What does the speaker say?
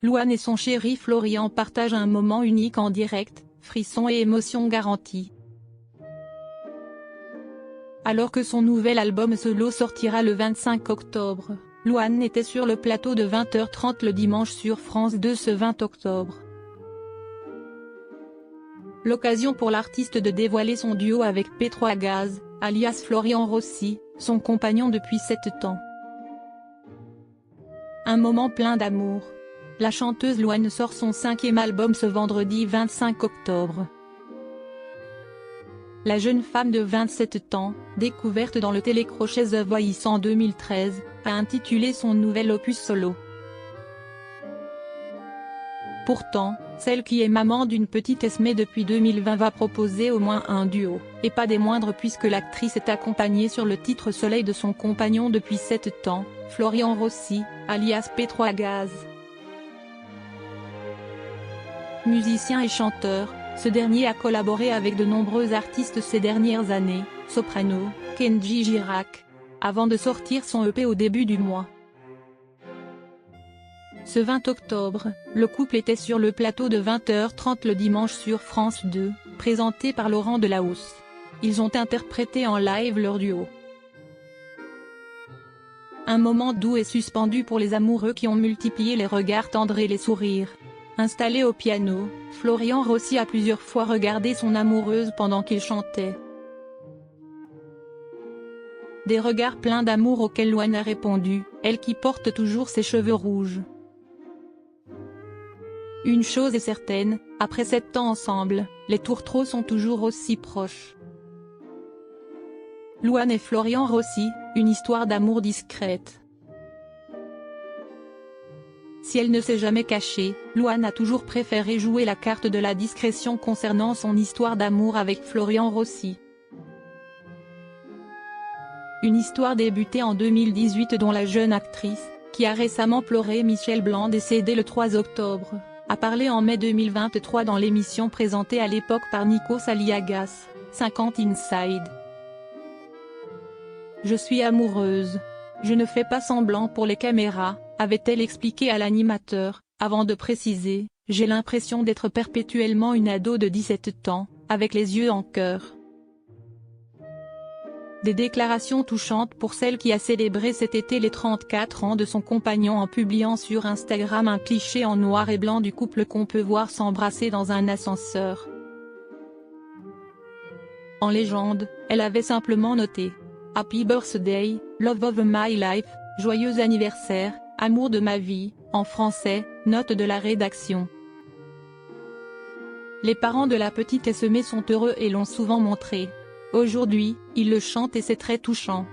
Louane et son chéri Florian partagent un moment unique en direct, frissons et émotions garanties. Alors que son nouvel album solo sortira le 25 octobre, Louane était sur le plateau de 20h30 le dimanche sur France 2 ce 20 octobre. L'occasion pour l'artiste de dévoiler son duo avec P3 Gaz, alias Florian Rossi, son compagnon depuis 7 ans. Un moment plein d'amour. La chanteuse Louane sort son 5e album ce vendredi 25 octobre. La jeune femme de 27 ans, découverte dans le télécrochet The Voice en 2013, a intitulé son nouvel opus solo. Pourtant, celle qui est maman d'une petite Esmée depuis 2020 va proposer au moins un duo, et pas des moindres puisque l'actrice est accompagnée sur le titre Soleil de son compagnon depuis 7 ans, Florian Rossi, alias P3 Gaz. Musicien et chanteur, ce dernier a collaboré avec de nombreux artistes ces dernières années, Soprano, Kenji Girac, avant de sortir son EP au début du mois. Ce 20 octobre, le couple était sur le plateau de 20h30 le dimanche sur France 2, présenté par Laurent Delahousse. Ils ont interprété en live leur duo. Un moment doux et suspendu pour les amoureux qui ont multiplié les regards tendres et les sourires. Installé au piano, Florian Rossi a plusieurs fois regardé son amoureuse pendant qu'il chantait. Des regards pleins d'amour auxquels Louane a répondu, elle qui porte toujours ses cheveux rouges. Une chose est certaine, après 7 ans ensemble, les tourtereaux sont toujours aussi proches. Louane et Florian Rossi, une histoire d'amour discrète. Si elle ne s'est jamais cachée, Louane a toujours préféré jouer la carte de la discrétion concernant son histoire d'amour avec Florian Rossi. Une histoire débutée en 2018 dont la jeune actrice, qui a récemment pleuré Michel Blanc décédé le 3 octobre, a parlé en mai 2023 dans l'émission présentée à l'époque par Nikos Aliagas, 50 Inside. Je suis amoureuse. Je ne fais pas semblant pour les caméras, avait-elle expliqué à l'animateur, avant de préciser, j'ai l'impression d'être perpétuellement une ado de 17 ans, avec les yeux en cœur. Des déclarations touchantes pour celle qui a célébré cet été les 34 ans de son compagnon en publiant sur Instagram un cliché en noir et blanc du couple qu'on peut voir s'embrasser dans un ascenseur. En légende, elle avait simplement noté « Happy birthday, love of my life, joyeux anniversaire, amour de ma vie », en français, note de la rédaction. Les parents de la petite Esmée sont heureux et l'ont souvent montré. Aujourd'hui, ils le chantent et c'est très touchant.